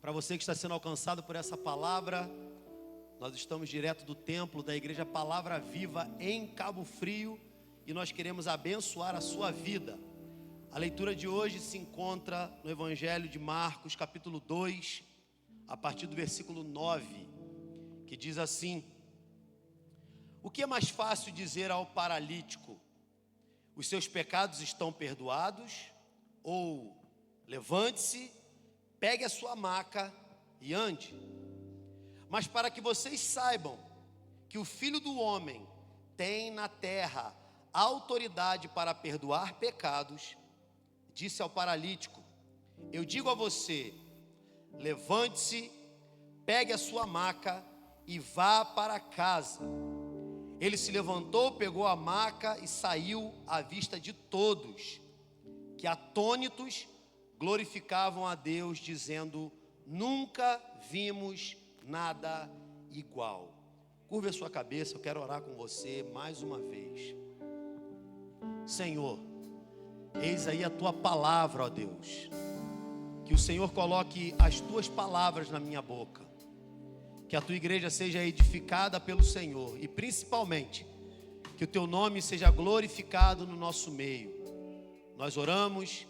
Para você que está sendo alcançado por essa palavra, nós estamos direto do templo da Igreja Palavra Viva em Cabo Frio e nós queremos abençoar a sua vida. A leitura de hoje se encontra no Evangelho de Marcos, capítulo 2, a partir do versículo 9, que diz assim: O que é mais fácil dizer ao paralítico: os seus pecados estão perdoados? Ou levante-se, pegue a sua maca e ande? Mas para que vocês saibam que o Filho do Homem tem na terra autoridade para perdoar pecados, disse ao paralítico: eu digo a você, levante-se, pegue a sua maca e vá para casa. Ele se levantou, pegou a maca e saiu à vista de todos, que atônitos glorificavam a Deus, dizendo: nunca vimos nada igual. Curve a sua cabeça, eu quero orar com você mais uma vez. Senhor, eis aí a tua palavra, ó Deus. Que o Senhor coloque as tuas palavras na minha boca. Que a tua igreja seja edificada pelo Senhor. E principalmente, que o teu nome seja glorificado no nosso meio. Nós oramos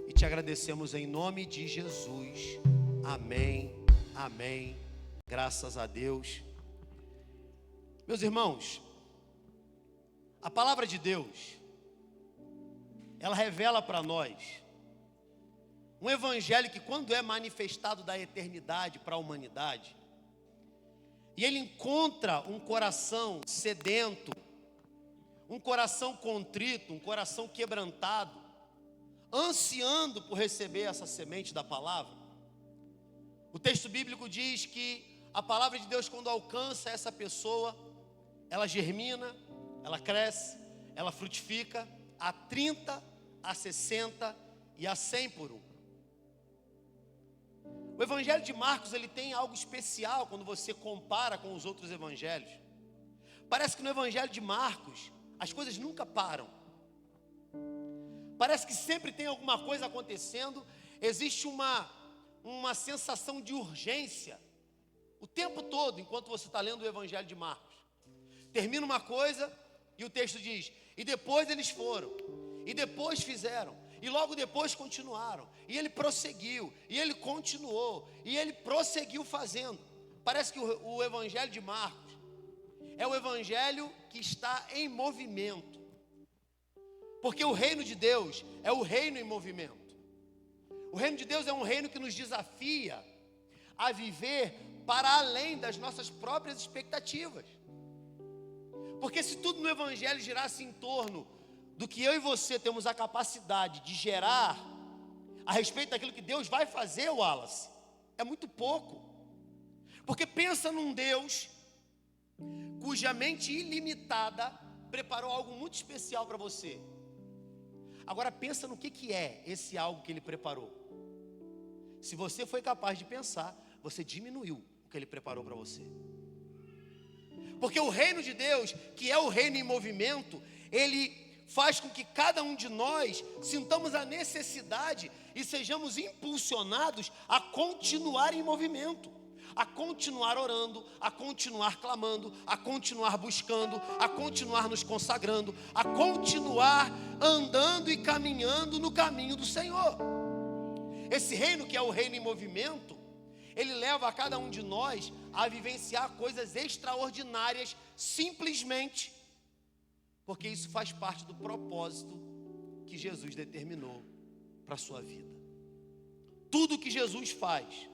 e te agradecemos em nome de Jesus. Amém, amém. Graças a Deus. Meus irmãos, a palavra de Deus, ela revela para nós um evangelho que, quando é manifestado da eternidade para a humanidade, e ele encontra um coração sedento, um coração contrito, um coração quebrantado, ansiando por receber essa semente da palavra. O texto bíblico diz que a palavra de Deus, quando alcança essa pessoa, ela germina, ela cresce, ela frutifica a 30, a 60 e a 100 por um. O Evangelho de Marcos, ele tem algo especial quando você compara com os outros evangelhos. Parece que no Evangelho de Marcos as coisas nunca param. Parece que sempre tem alguma coisa acontecendo. Existe uma sensação de urgência o tempo todo, enquanto você está lendo o Evangelho de Marcos. Termina uma coisa e o texto diz: e depois eles foram, e depois fizeram, e logo depois continuaram, e ele prosseguiu, e ele continuou, e ele prosseguiu fazendo. Parece que o Evangelho de Marcos é o Evangelho que está em movimento, porque o reino de Deus é o reino em movimento. O reino de Deus é um reino que nos desafia a viver para além das nossas próprias expectativas. Porque se tudo no Evangelho girasse em torno do que eu e você temos a capacidade de gerar a respeito daquilo que Deus vai fazer, Wallace, é muito pouco. Porque pensa num Deus cuja mente ilimitada preparou algo muito especial para você. Agora pensa no que é esse algo que Ele preparou. Se você foi capaz de pensar, você diminuiu o que Ele preparou para você. Porque o reino de Deus, que é o reino em movimento, Ele faz com que cada um de nós sintamos a necessidade e sejamos impulsionados a continuar em movimento, a continuar orando, a continuar clamando, a continuar buscando, a continuar nos consagrando, a continuar andando e caminhando no caminho do Senhor. Esse reino, que é o reino em movimento, ele leva a cada um de nós a vivenciar coisas extraordinárias, simplesmente porque isso faz parte do propósito que Jesus determinou para a sua vida. Tudo que Jesus faz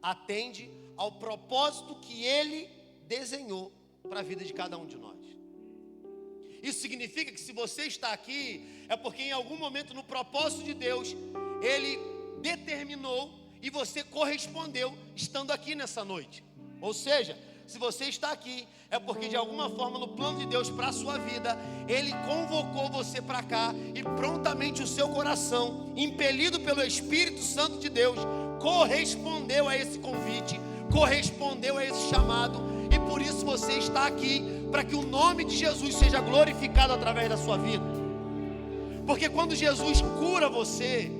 atende ao propósito que Ele desenhou para a vida de cada um de nós. Isso significa que se você está aqui, é porque em algum momento no propósito de Deus, Ele determinou e você correspondeu estando aqui nessa noite. Ou seja, se você está aqui, é porque de alguma forma no plano de Deus para a sua vida, Ele convocou você para cá e prontamente o seu coração, impelido pelo Espírito Santo de Deus, correspondeu a esse convite, correspondeu a esse chamado, e por isso você está aqui, para que o nome de Jesus seja glorificado através da sua vida. Porque quando Jesus cura você,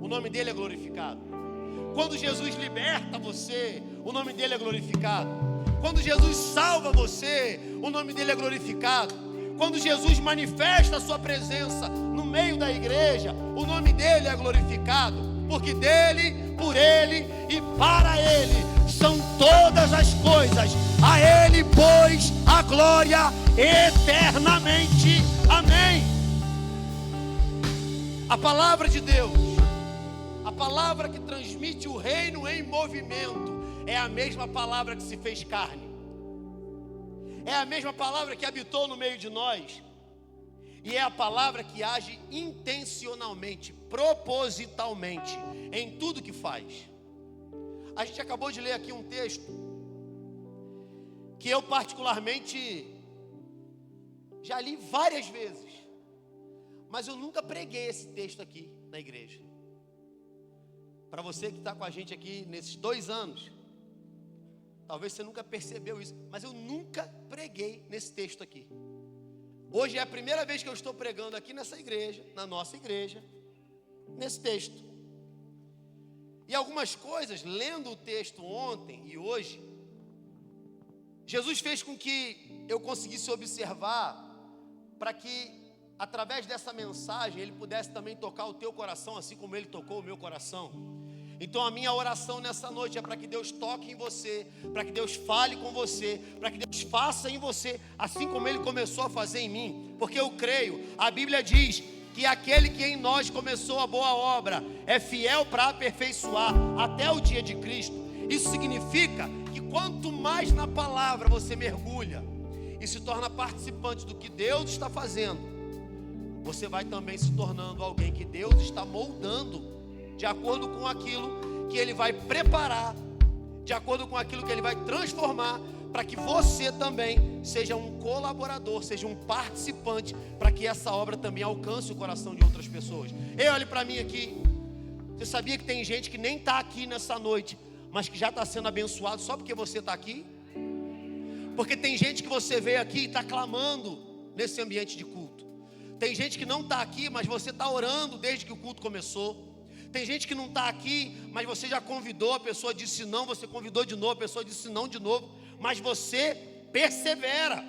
o nome dele é glorificado. Quando Jesus liberta você, o nome dele é glorificado. Quando Jesus salva você, o nome dele é glorificado. Quando Jesus manifesta a sua presença no meio da igreja, o nome dele é glorificado. Porque dele, por ele e para ele são todas as coisas. A ele, pois, a glória eternamente. Amém. A palavra de Deus, a palavra que transmite o reino em movimento, é a mesma palavra que se fez carne. É a mesma palavra que habitou no meio de nós. E é a palavra que age intencionalmente, propositalmente, em tudo que faz. A gente acabou de ler aqui um texto que eu particularmente já li várias vezes, mas eu nunca preguei esse texto aqui na igreja. Para você que está com a gente aqui nesses 2 anos, talvez você nunca percebeu isso, mas eu nunca preguei nesse texto aqui. Hoje é a primeira vez que eu estou pregando aqui nessa igreja, na nossa igreja, nesse texto. E algumas coisas, lendo o texto ontem e hoje, Jesus fez com que eu conseguisse observar, para que através dessa mensagem ele pudesse também tocar o teu coração, assim como ele tocou o meu coração. Então a minha oração nessa noite é para que Deus toque em você, para que Deus fale com você, para que Deus faça em você, assim como Ele começou a fazer em mim. Porque eu creio, a Bíblia diz que aquele que em nós começou a boa obra é fiel para aperfeiçoar até o dia de Cristo. Isso significa que quanto mais na palavra você mergulha e se torna participante do que Deus está fazendo, você vai também se tornando alguém que Deus está moldando, de acordo com aquilo que Ele vai preparar, de acordo com aquilo que Ele vai transformar, para que você também seja um colaborador, seja um participante, para que essa obra também alcance o coração de outras pessoas. Ei, olhe para mim aqui. Você sabia que tem gente que nem está aqui nessa noite, mas que já está sendo abençoado só porque você está aqui? Porque tem gente que você veio aqui e está clamando nesse ambiente de culto. Tem gente que não está aqui, mas você está orando desde que o culto começou. Tem gente que não está aqui, mas você já convidou, a pessoa disse não, você convidou de novo, a pessoa disse não de novo, mas você persevera.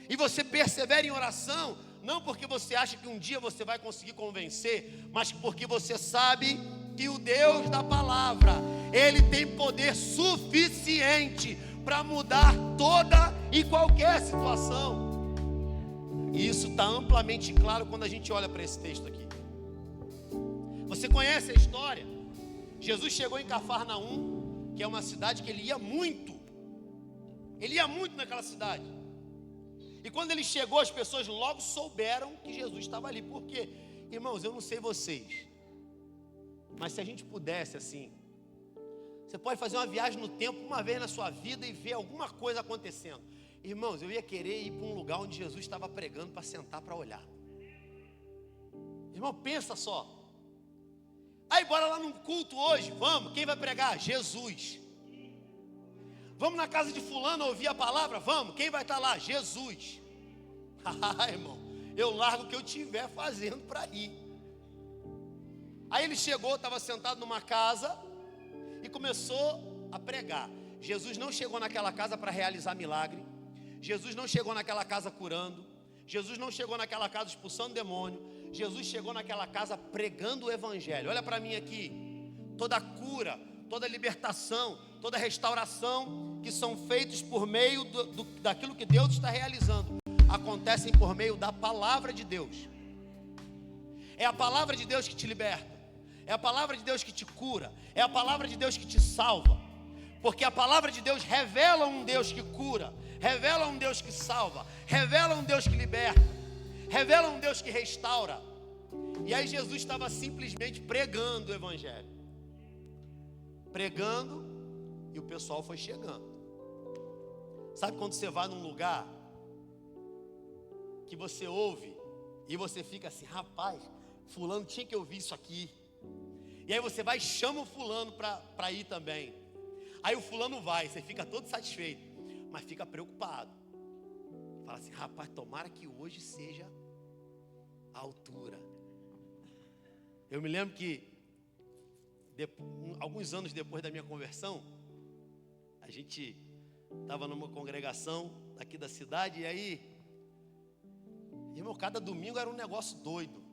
E você persevera em oração, não porque você acha que um dia você vai conseguir convencer, mas porque você sabe que o Deus da palavra, Ele tem poder suficiente para mudar toda e qualquer situação. E isso está amplamente claro quando a gente olha para esse texto aqui. Você conhece a história? Jesus chegou em Cafarnaum, que é uma cidade que ele ia muito. Ele ia muito naquela cidade. E quando ele chegou, as pessoas logo souberam que Jesus estava ali. Por quê? Irmãos, eu não sei vocês, mas se a gente pudesse assim, você pode fazer uma viagem no tempo uma vez na sua vida e ver alguma coisa acontecendo. Irmãos, eu ia querer ir para um lugar onde Jesus estava pregando para sentar para olhar. Irmão, pensa só. Aí bora lá num culto hoje, vamos, quem vai pregar? Jesus. Vamos na casa de fulano ouvir a palavra? Vamos, quem vai estar lá? Jesus. Irmão, eu largo o que eu estiver fazendo para ir. Aí ele chegou, estava sentado numa casa e começou a pregar. Jesus não chegou naquela casa para realizar milagre. Jesus não chegou naquela casa curando. Jesus não chegou naquela casa expulsando demônio. Jesus chegou naquela casa pregando o evangelho. Olha para mim aqui. Toda cura, toda libertação, toda restauração que são feitos por meio daquilo que Deus está realizando, acontecem por meio da palavra de Deus. É a palavra de Deus que te liberta. É a palavra de Deus que te cura. É a palavra de Deus que te salva. Porque a palavra de Deus revela um Deus que cura, revela um Deus que salva, revela um Deus que liberta, revela um Deus que restaura. E aí Jesus estava simplesmente pregando o evangelho. Pregando, e o pessoal foi chegando. Sabe quando você vai num lugar que você ouve e você fica assim, rapaz, fulano tinha que ouvir isso aqui. E aí você vai e chama o fulano para ir também. Aí o fulano vai, você fica todo satisfeito, mas fica preocupado. Fala assim, rapaz, tomara que hoje seja a altura. Eu me lembro que alguns anos depois da minha conversão, a gente estava numa congregação aqui da cidade, e aí, irmão, cada domingo era um negócio doido.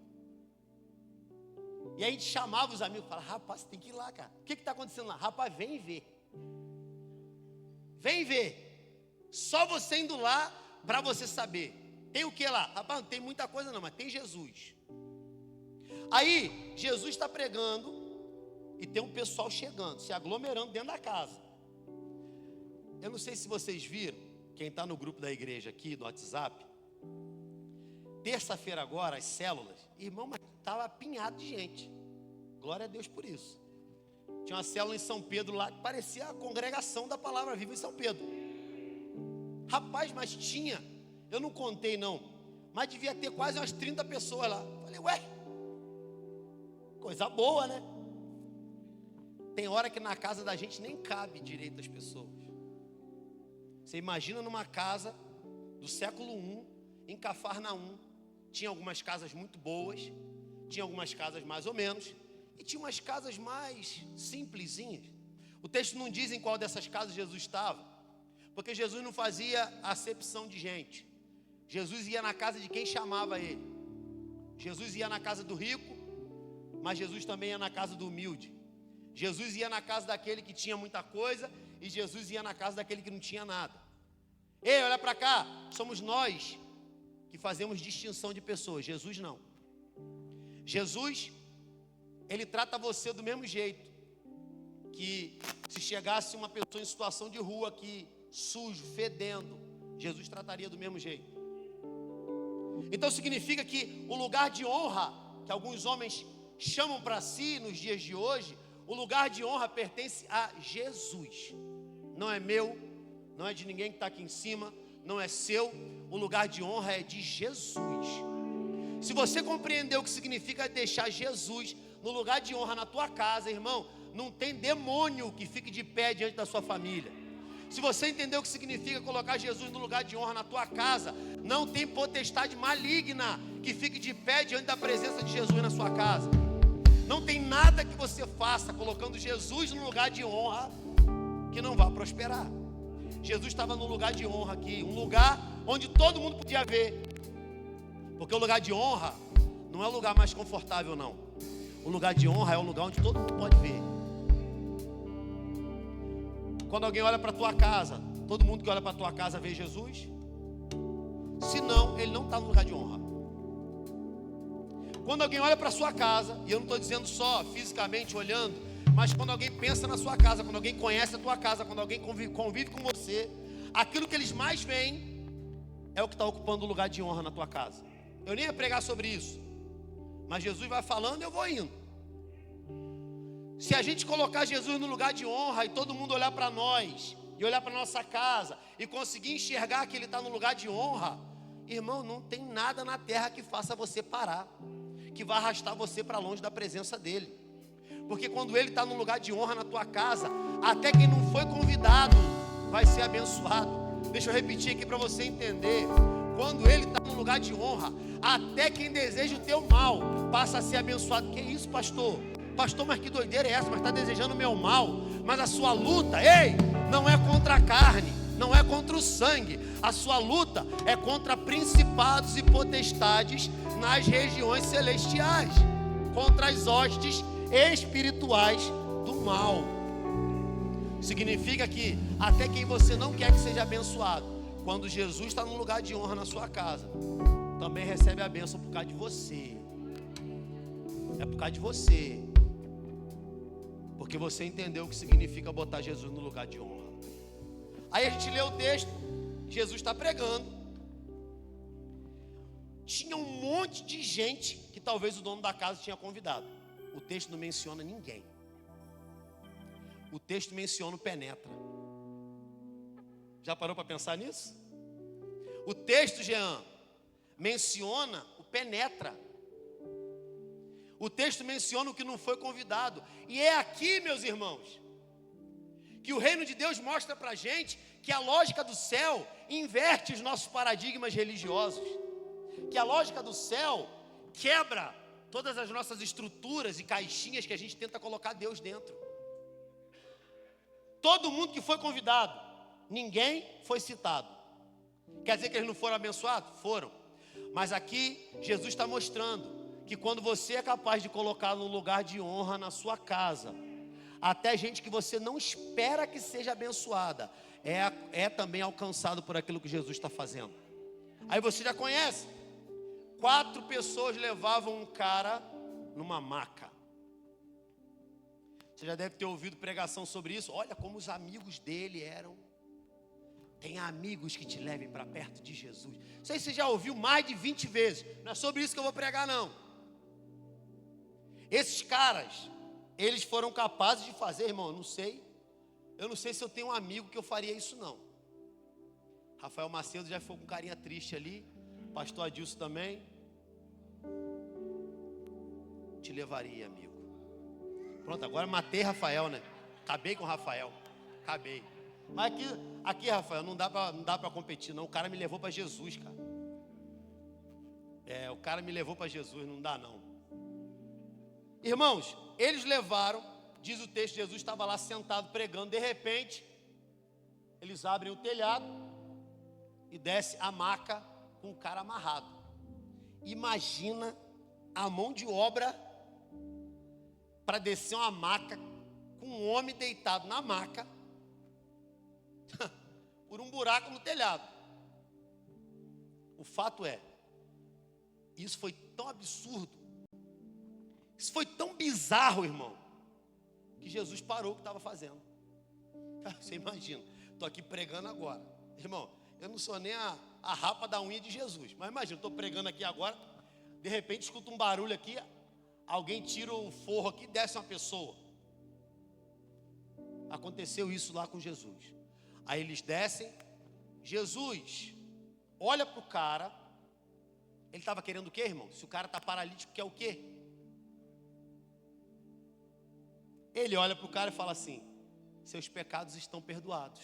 E aí a gente chamava os amigos, falava: rapaz, você tem que ir lá, cara. O que está acontecendo lá? Rapaz, vem ver. Vem ver. Só você indo lá para você saber. Tem o que lá? Rapaz, não tem muita coisa não, mas tem Jesus. Aí, Jesus está pregando e tem um pessoal chegando, se aglomerando dentro da casa. Eu não sei se vocês viram, quem está no grupo da igreja aqui, no WhatsApp, terça-feira agora, as células, irmão, mas estava apinhado de gente. Glória a Deus por isso. Tinha uma célula em São Pedro lá, que parecia a congregação da Palavra Viva em São Pedro. Rapaz, mas tinha, eu não contei não, mas devia ter quase umas 30 pessoas lá. Falei, ué, coisa boa, né? Tem hora que na casa da gente nem cabe direito as pessoas. Você imagina numa casa do século I, em Cafarnaum. Tinha algumas casas muito boas, tinha algumas casas mais ou menos, e tinha umas casas mais simplesinhas. O texto não diz em qual dessas casas Jesus estava, porque Jesus não fazia acepção de gente. Jesus ia na casa de quem chamava ele. Jesus ia na casa do rico, mas Jesus também ia na casa do humilde. Jesus ia na casa daquele que tinha muita coisa, e Jesus ia na casa daquele que não tinha nada. Ei, olha para cá, somos nós que fazemos distinção de pessoas. Jesus não. Jesus, ele trata você do mesmo jeito que se chegasse uma pessoa em situação de rua aqui, sujo, fedendo, Jesus trataria do mesmo jeito. Então significa que o lugar de honra que alguns homens chamam para si nos dias de hoje, o lugar de honra pertence a Jesus. Não é meu, não é de ninguém que está aqui em cima, não é seu. O lugar de honra é de Jesus. Se você compreendeu o que significa deixar Jesus no lugar de honra na tua casa, irmão, não tem demônio que fique de pé diante da sua família. Se você entendeu o que significa colocar Jesus no lugar de honra na tua casa, não tem potestade maligna que fique de pé diante da presença de Jesus na sua casa. Não tem nada que você faça colocando Jesus no lugar de honra que não vá prosperar. Jesus estava num lugar de honra aqui, um lugar onde todo mundo podia ver. Porque o lugar de honra não é o lugar mais confortável, não. O lugar de honra é o lugar onde todo mundo pode ver. Quando alguém olha para a tua casa, todo mundo que olha para a tua casa vê Jesus? Se não, ele não está no lugar de honra. Quando alguém olha para a sua casa, e eu não estou dizendo só fisicamente olhando, mas quando alguém pensa na sua casa, quando alguém conhece a tua casa, quando alguém convive com você, aquilo que eles mais veem é o que está ocupando o lugar de honra na tua casa. Eu nem ia pregar sobre isso, mas Jesus vai falando e eu vou indo. Se a gente colocar Jesus no lugar de honra e todo mundo olhar para nós, e olhar para nossa casa, e conseguir enxergar que Ele está no lugar de honra, irmão, não tem nada na terra que faça você parar, que vai arrastar você para longe da presença dEle. Porque quando Ele está no lugar de honra na tua casa, até quem não foi convidado vai ser abençoado. Deixa eu repetir aqui para você entender. Quando Ele está no lugar de honra, até quem deseja o teu mal passa a ser abençoado. Que isso, pastor? Pastor, mas que doideira é essa? Mas está desejando o meu mal. Mas a sua luta, ei, não é contra a carne, não é contra o sangue. A sua luta é contra principados e potestades nas regiões celestiais, contra as hostes espirituais do mal. Significa que até quem você não quer que seja abençoado, quando Jesus está no lugar de honra na sua casa, também recebe a bênção por causa de você. É por causa de você, porque você entendeu o que significa botar Jesus no lugar de honra. Aí a gente lê o texto, Jesus está pregando. Tinha um monte de gente que talvez o dono da casa tinha convidado. O texto não menciona ninguém. O texto menciona o penetra. Já parou para pensar nisso? O texto, Jean, menciona o penetra. O texto menciona o que não foi convidado. E é aqui, meus irmãos, que o reino de Deus mostra para a gente que a lógica do céu inverte os nossos paradigmas religiosos. Que a lógica do céu quebra todas as nossas estruturas e caixinhas que a gente tenta colocar Deus dentro. Todo mundo que foi convidado, ninguém foi citado. Quer dizer que eles não foram abençoados? Foram. Mas aqui Jesus está mostrando que quando você é capaz de colocar num lugar de honra na sua casa, até gente que você não espera que seja abençoada, é também alcançado por aquilo que Jesus está fazendo. Aí você já conhece. 4 pessoas levavam um cara numa maca. Você já deve ter ouvido pregação sobre isso. Olha como os amigos dele eram. Tem amigos que te levem para perto de Jesus. Não sei se você já ouviu mais de 20 vezes. Não é sobre isso que eu vou pregar, não. Esses caras, eles foram capazes de fazer, irmão, eu não sei se eu tenho um amigo que eu faria isso, não. Rafael Macedo já ficou com carinha triste ali. Pastor Adilson também. Te levaria, amigo. Pronto, agora matei Rafael, né? Acabei com o Rafael. Acabei. Mas aqui, Rafael, não dá para competir, não. O cara me levou para Jesus, cara. O cara me levou para Jesus, não dá, não. Irmãos, eles levaram, diz o texto, Jesus estava lá sentado pregando. De repente, eles abrem o telhado e desce a maca com o cara amarrado. Imagina a mão de obra para descer uma maca com um homem deitado na maca por um buraco no telhado. O fato é, isso foi tão absurdo, isso foi tão bizarro, irmão, que Jesus parou o que estava fazendo. Você imagina, estou aqui pregando agora, irmão, eu não sou nem a rapa da unha de Jesus, mas imagina, estou pregando aqui agora, de repente escuto um barulho aqui, alguém tira o forro aqui e desce uma pessoa. Aconteceu isso lá com Jesus. Aí eles descem, Jesus olha para o cara. Ele estava querendo o quê, irmão? Se o cara está paralítico, quer o quê? Ele olha para o cara e fala assim: seus pecados estão perdoados.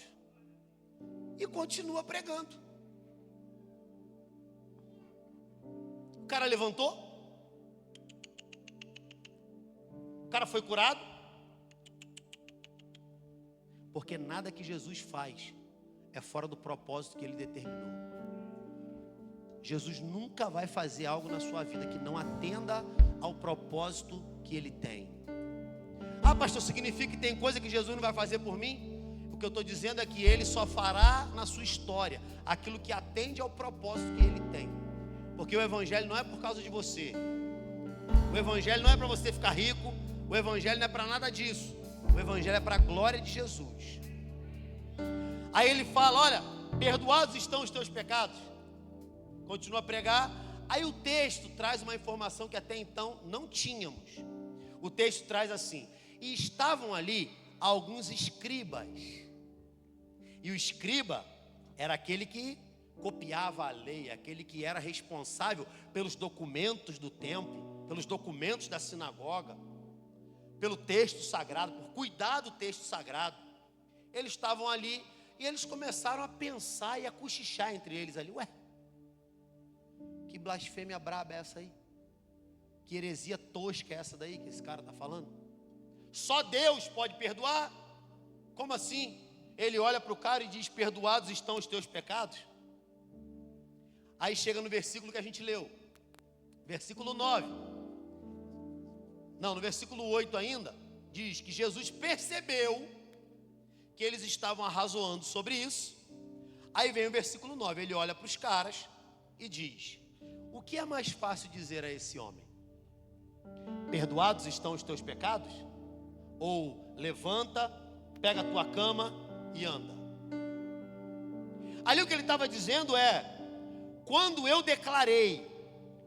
E continua pregando. O cara levantou, o cara foi curado. Porque nada que Jesus faz é fora do propósito que Ele determinou. Jesus nunca vai fazer algo na sua vida que não atenda ao propósito que Ele tem. Ah, pastor, significa que tem coisa que Jesus não vai fazer por mim? O que eu estou dizendo é que Ele só fará na sua história aquilo que atende ao propósito que Ele tem. Porque o Evangelho não é por causa de você. O Evangelho não é para você ficar rico. O Evangelho não é para nada disso. O Evangelho é para a glória de Jesus. Aí ele fala: olha, perdoados estão os teus pecados. Continua a pregar. Aí o texto traz uma informação que até então não tínhamos. O texto traz assim: e estavam ali alguns escribas. E o escriba era aquele que copiava a lei, aquele que era responsável pelos documentos do templo, pelos documentos da sinagoga, pelo texto sagrado, por cuidar do texto sagrado. Eles estavam ali e eles começaram a pensar e a cochichar entre eles ali: ué, que blasfêmia braba é essa aí? Que heresia tosca é essa daí que esse cara está falando? Só Deus pode perdoar? Como assim? Ele olha para o cara e diz: perdoados estão os teus pecados. Aí chega no versículo que a gente leu, versículo 9. Não, no versículo 8 ainda, diz que Jesus percebeu que eles estavam arrazoando sobre isso. Aí vem o versículo 9, ele olha para os caras e diz: o que é mais fácil dizer a esse homem? Perdoados estão os teus pecados? Ou levanta, pega a tua cama e anda? Ali o que ele estava dizendo é: quando eu declarei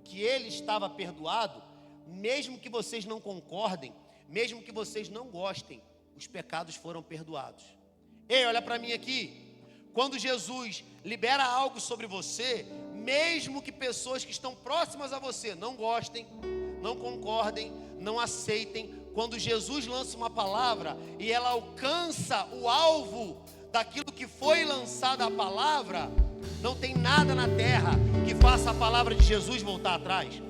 que ele estava perdoado, mesmo que vocês não concordem, mesmo que vocês não gostem, os pecados foram perdoados. Ei, olha para mim aqui. Quando Jesus libera algo sobre você, mesmo que pessoas que estão próximas a você não gostem, não concordem, não aceitem, quando Jesus lança uma palavra e ela alcança o alvo daquilo que foi lançada a palavra, não tem nada na terra que faça a palavra de Jesus voltar atrás.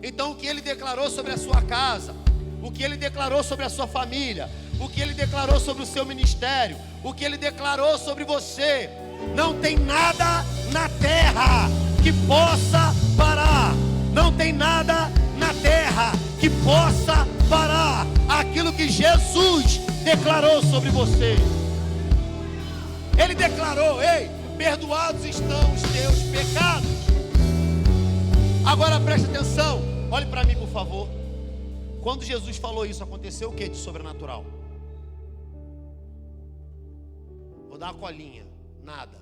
Então o que ele declarou sobre a sua casa, o que ele declarou sobre a sua família, o que ele declarou sobre o seu ministério, o que ele declarou sobre você, não tem nada na terra que possa parar. Não tem nada na terra que possa parar aquilo que Jesus declarou sobre você. Ele declarou: ei, perdoados estão os teus pecados. Agora preste atenção, olhe para mim por favor. Quando Jesus falou isso, aconteceu o que de sobrenatural? Vou dar uma colinha, nada.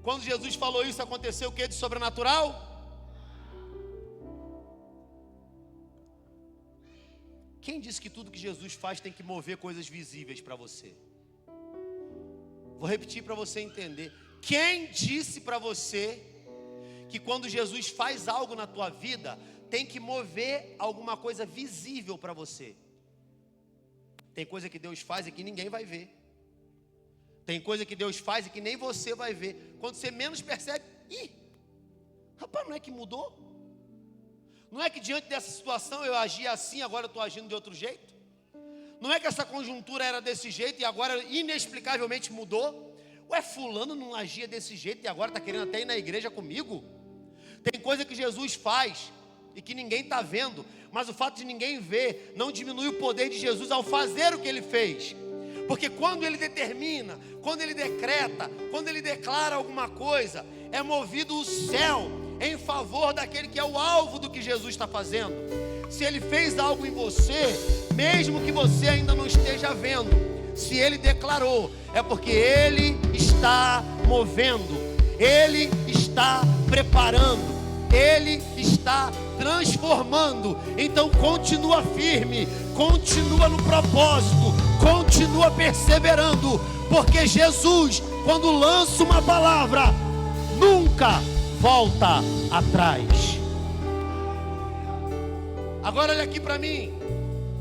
Quando Jesus falou isso, aconteceu o que de sobrenatural? Quem disse que tudo que Jesus faz tem que mover coisas visíveis para você? Vou repetir para você entender. Quem disse para você que quando Jesus faz algo na tua vida, tem que mover alguma coisa visível para você? Tem coisa que Deus faz e que ninguém vai ver. Tem coisa que Deus faz e que nem você vai ver. Quando você menos percebe, ih, rapaz, não é que mudou? Não é que diante dessa situação eu agia assim, agora eu estou agindo de outro jeito? Não é que essa conjuntura era desse jeito e agora inexplicavelmente mudou? Ué, fulano não agia desse jeito e agora está querendo até ir na igreja comigo? Tem coisa que Jesus faz e que ninguém está vendo, mas o fato de ninguém ver não diminui o poder de Jesus ao fazer o que ele fez. Porque quando ele determina, quando ele decreta, quando ele declara alguma coisa, é movido o céu em favor daquele que é o alvo do que Jesus está fazendo. Se ele fez algo em você, mesmo que você ainda não esteja vendo, se ele declarou, é porque ele está movendo, ele está preparando, ele está transformando. Então continua firme, continua no propósito, continua perseverando, porque Jesus, quando lança uma palavra, nunca volta atrás. Agora olha aqui para mim.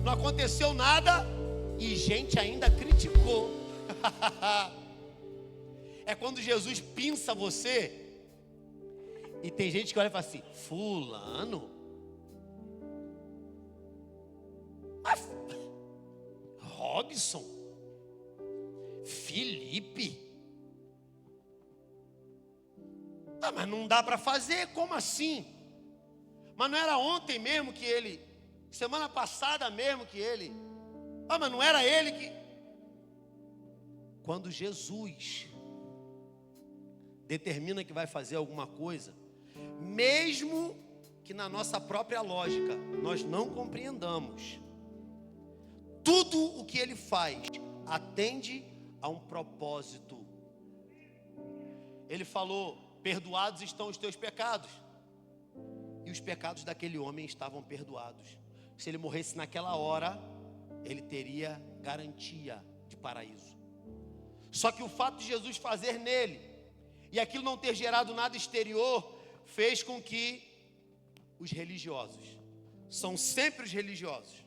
Não aconteceu nada e gente ainda criticou. É quando Jesus pinça você e tem gente que olha e fala assim: fulano, Robson, Felipe, mas não dá para fazer, como assim? Mas não era ontem mesmo que ele, semana passada mesmo que ele, mas não era ele que... Quando Jesus determina que vai fazer alguma coisa, mesmo que na nossa própria lógica nós não compreendamos, tudo o que ele faz atende a um propósito. Ele falou: perdoados estão os teus pecados. E os pecados daquele homem estavam perdoados. Se ele morresse naquela hora, ele teria garantia de paraíso. Só que o fato de Jesus fazer nele, e aquilo não ter gerado nada exterior, fez com que os religiosos, são sempre os religiosos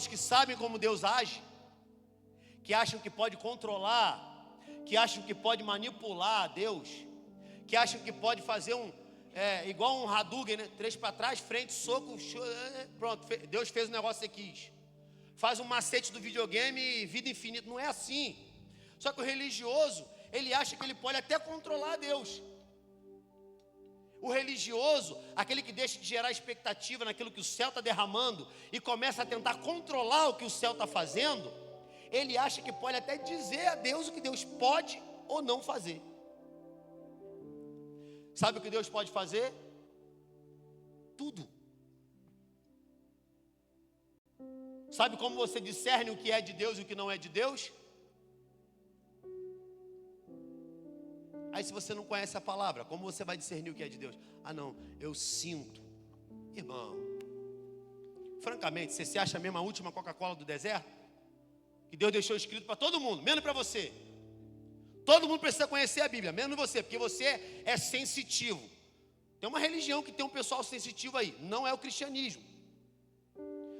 que sabem como Deus age, que acham que pode controlar, que acham que pode manipular Deus, que acham que pode fazer igual um Hadouken, né? 3 para trás, frente, soco, pronto, Deus fez o negócio que você quis. Faz um macete do videogame e vida infinita. Não é assim. Só que o religioso, ele acha que ele pode até controlar Deus. O religioso, aquele que deixa de gerar expectativa naquilo que o céu está derramando e começa a tentar controlar o que o céu está fazendo, ele acha que pode até dizer a Deus o que Deus pode ou não fazer. Sabe o que Deus pode fazer? Tudo. Sabe como você discerne o que é de Deus e o que não é de Deus? Aí se você não conhece a palavra, como você vai discernir o que é de Deus? Ah não, eu sinto. Irmão, francamente, você se acha mesmo a última Coca-Cola do deserto? Que Deus deixou escrito para todo mundo, menos para você. Todo mundo precisa conhecer a Bíblia, menos você, porque você é sensitivo. Tem uma religião que tem um pessoal sensitivo aí, não é o cristianismo.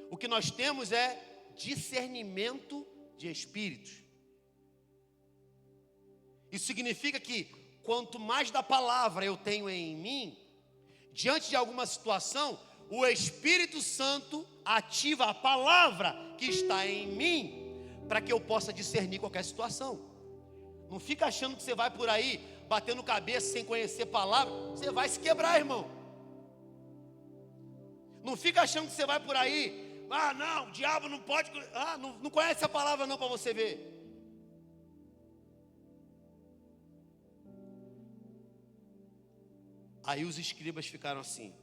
O que nós temos é discernimento de espíritos. Isso significa que quanto mais da palavra eu tenho em mim, diante de alguma situação, o Espírito Santo ativa a palavra que está em mim, para que eu possa discernir qualquer situação. Não fica achando que você vai por aí, batendo cabeça sem conhecer palavra, você vai se quebrar, irmão. Não fica achando que você vai por aí, não, o diabo não pode, não conhece a palavra não, para você ver. Aí os escribas ficaram assim: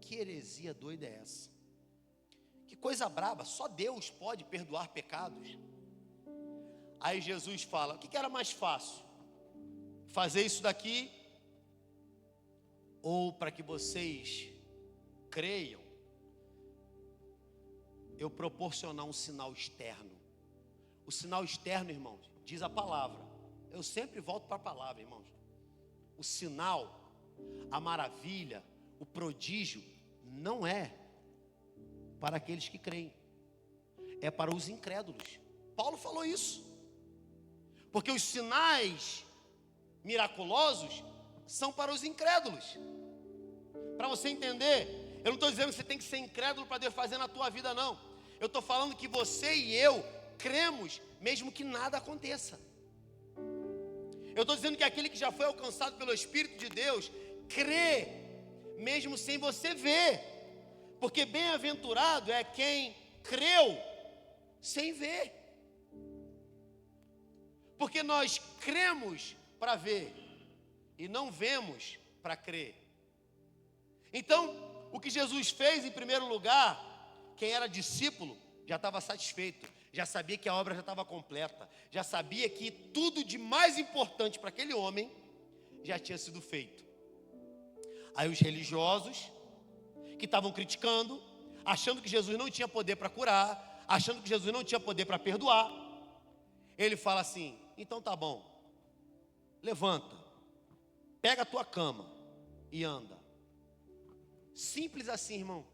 que heresia doida é essa? Que coisa braba, só Deus pode perdoar pecados. Aí Jesus fala: o que era mais fácil? Fazer isso daqui, ou para que vocês creiam, eu proporcionar um sinal externo. O sinal externo, irmãos, diz a palavra. Eu sempre volto para a palavra, irmãos. O sinal, a maravilha, o prodígio, não é para aqueles que creem, é para os incrédulos. Paulo falou isso, porque os sinais miraculosos são para os incrédulos. Para você entender, eu não estou dizendo que você tem que ser incrédulo para Deus fazer na tua vida, não. Eu estou falando que você e eu cremos mesmo que nada aconteça. Eu estou dizendo que aquele que já foi alcançado pelo Espírito de Deus crê mesmo sem você ver, porque bem-aventurado é quem creu sem ver, porque nós cremos para ver e não vemos para crer. Então, o que Jesus fez, em primeiro lugar, quem era discípulo já estava satisfeito, já sabia que a obra já estava completa, já sabia que tudo de mais importante para aquele homem já tinha sido feito. Aí os religiosos, que estavam criticando, achando que Jesus não tinha poder para curar, achando que Jesus não tinha poder para perdoar, ele fala assim: então tá bom, levanta, pega a tua cama e anda. Simples assim, irmão.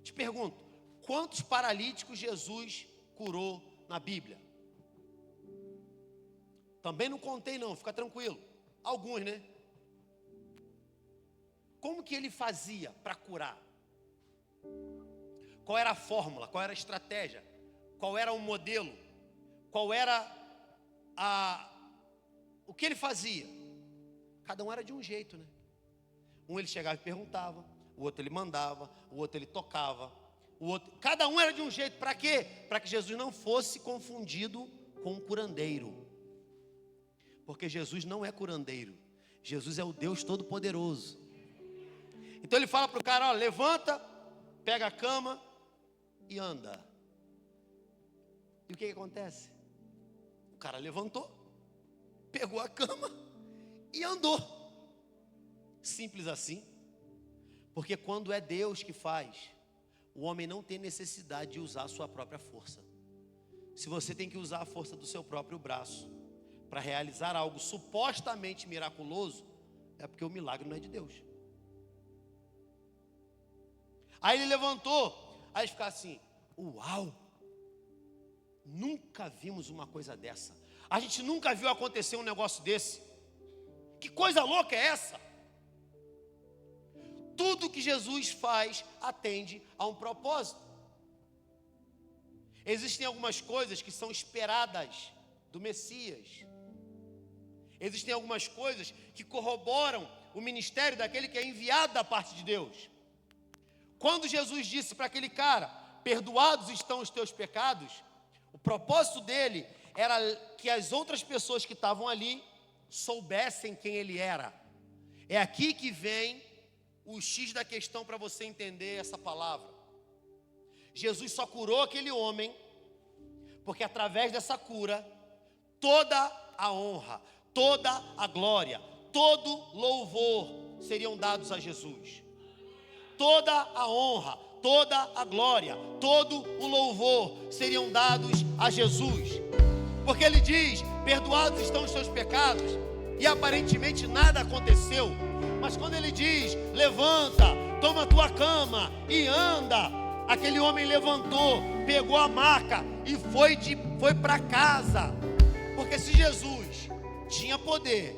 Te pergunto, quantos paralíticos Jesus curou na Bíblia? Também não contei não, fica tranquilo. Alguns, né? Como que ele fazia para curar? Qual era a fórmula? Qual era a estratégia? Qual era o modelo? Qual era o que ele fazia? Cada um era de um jeito, né? Um ele chegava e perguntava, o outro ele mandava, o outro ele tocava, o outro, cada um era de um jeito. Para quê? Para que Jesus não fosse confundido com um curandeiro. Porque Jesus não é curandeiro. Jesus é o Deus Todo-Poderoso. Então ele fala para o cara: ó, levanta, pega a cama e anda. E o que acontece? O cara levantou, pegou a cama e andou. Simples assim. Porque quando é Deus que faz, o homem não tem necessidade de usar a sua própria força. Se você tem que usar a força do seu próprio braço para realizar algo supostamente miraculoso, é porque o milagre não é de Deus. Aí ele levantou, aí eles ficaram assim: uau, nunca vimos uma coisa dessa. A gente nunca viu acontecer um negócio desse. Que coisa louca é essa? Tudo que Jesus faz atende a um propósito. Existem algumas coisas que são esperadas do Messias. Existem algumas coisas que corroboram o ministério daquele que é enviado da parte de Deus. Quando Jesus disse para aquele cara: perdoados estão os teus pecados, o propósito dele era que as outras pessoas que estavam ali soubessem quem ele era. É aqui que vem o X da questão para você entender essa palavra. Jesus só curou aquele homem porque através dessa cura, toda a honra, toda a glória, todo louvor seriam dados a Jesus. Toda a honra, toda a glória, todo o louvor seriam dados a Jesus. Porque ele diz: perdoados estão os seus pecados, e aparentemente nada aconteceu. Mas quando ele diz: levanta, toma a tua cama e anda, aquele homem levantou, pegou a maca e foi para casa. Porque se Jesus tinha poder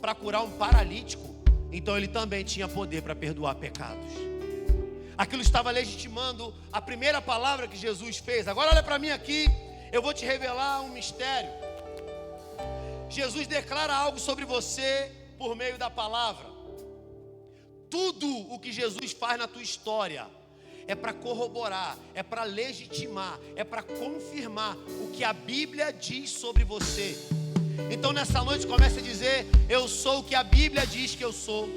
para curar um paralítico, então ele também tinha poder para perdoar pecados. Aquilo estava legitimando a primeira palavra que Jesus fez. Agora olha para mim aqui, eu vou te revelar um mistério. Jesus declara algo sobre você por meio da palavra. Tudo o que Jesus faz na tua história é para corroborar, é para legitimar, é para confirmar o que a Bíblia diz sobre você. Então nessa noite comece a dizer: eu sou o que a Bíblia diz que eu sou,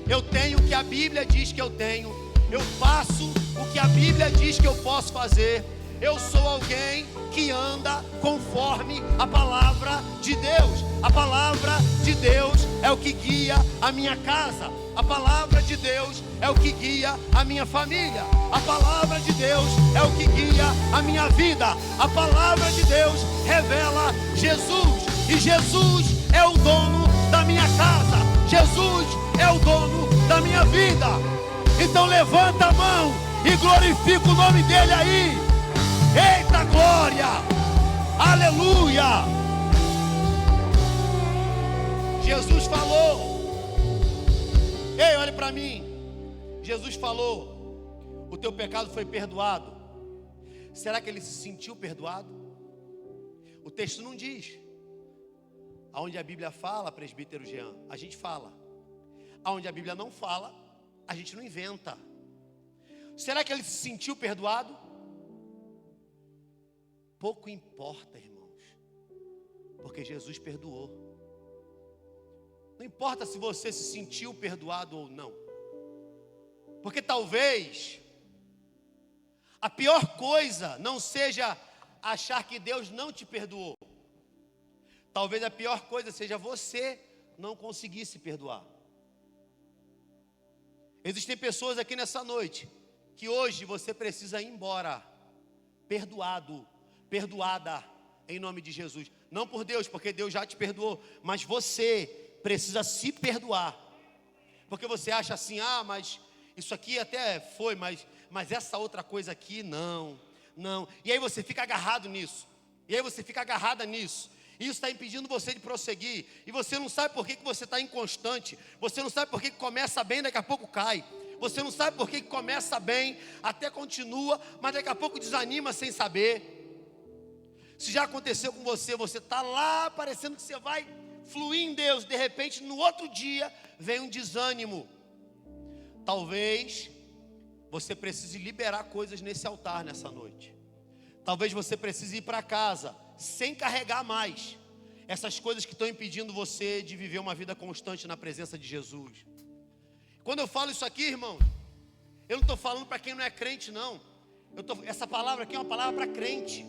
eu tenho o que a Bíblia diz que eu tenho, eu faço o que a Bíblia diz que eu posso fazer. Eu sou alguém que anda conforme a palavra de Deus. A palavra de Deus é o que guia a minha casa. A palavra de Deus é o que guia a minha família. A palavra de Deus é o que guia a minha vida. A palavra de Deus revela Jesus. E Jesus é o dono da minha casa. Jesus é o dono da minha vida. Então levanta a mão e glorifica o nome dele aí. Eita glória! Aleluia! Jesus falou. Ei, olhe para mim. Jesus falou: o teu pecado foi perdoado. Será que ele se sentiu perdoado? O texto não diz. Aonde a Bíblia fala, presbítero Jean, a gente fala. Aonde a Bíblia não fala, a gente não inventa. Será que ele se sentiu perdoado? Pouco importa, irmãos, porque Jesus perdoou. Não importa se você se sentiu perdoado ou não, porque talvez a pior coisa não seja achar que Deus não te perdoou. Talvez a pior coisa seja você não conseguir se perdoar. Existem pessoas aqui nessa noite que hoje você precisa ir embora perdoado, perdoada, em nome de Jesus. Não por Deus, porque Deus já te perdoou, mas você precisa se perdoar. Porque você acha assim: ah, mas isso aqui até foi, mas essa outra coisa aqui, não. E aí você fica agarrado nisso. E aí você fica agarrada nisso. E isso está impedindo você de prosseguir. E você não sabe por que você está inconstante. Você não sabe por que começa bem, daqui a pouco cai. Você não sabe por que começa bem, até continua, mas daqui a pouco desanima sem saber. Se já aconteceu com você, você está lá parecendo que você vai fluir em Deus, de repente no outro dia vem um desânimo. Talvez você precise liberar coisas nesse altar nessa noite. Talvez você precise ir para casa sem carregar mais essas coisas que estão impedindo você de viver uma vida constante na presença de Jesus. Quando eu falo isso aqui, irmão, eu não estou falando para quem não é crente, não. Essa palavra aqui é uma palavra para crente.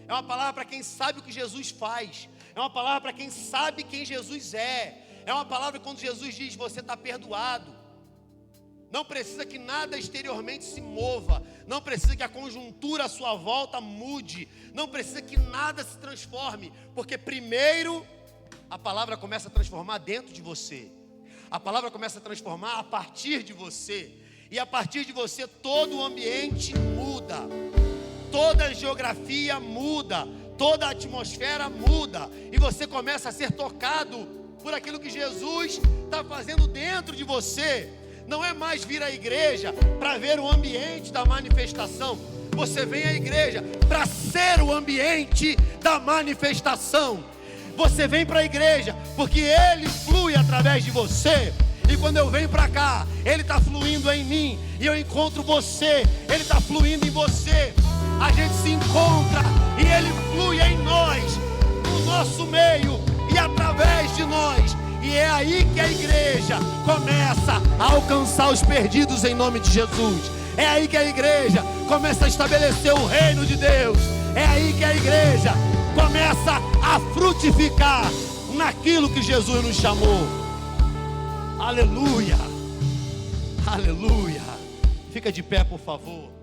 É uma palavra para quem sabe o que Jesus faz. É uma palavra para quem sabe quem Jesus é. É uma palavra quando Jesus diz: você está perdoado. Não precisa que nada exteriormente se mova. Não precisa que a conjuntura à sua volta mude. Não precisa que nada se transforme. Porque primeiro a palavra começa a transformar dentro de você. A palavra começa a transformar a partir de você. E a partir de você todo o ambiente muda. Toda a geografia muda. Toda a atmosfera muda. E você começa a ser tocado por aquilo que Jesus está fazendo dentro de você. Não é mais vir à igreja para ver o ambiente da manifestação. Você vem à igreja para ser o ambiente da manifestação. Você vem para a igreja porque Ele flui através de você. E quando eu venho para cá, Ele está fluindo em mim. E eu encontro você, Ele está fluindo em você. A gente se encontra e Ele flui em nós, no nosso meio e através de nós. E é aí que a igreja começa a alcançar os perdidos em nome de Jesus. É aí que a igreja começa a estabelecer o reino de Deus. É aí que a igreja começa a frutificar naquilo que Jesus nos chamou. Aleluia, aleluia. Fica de pé, por favor.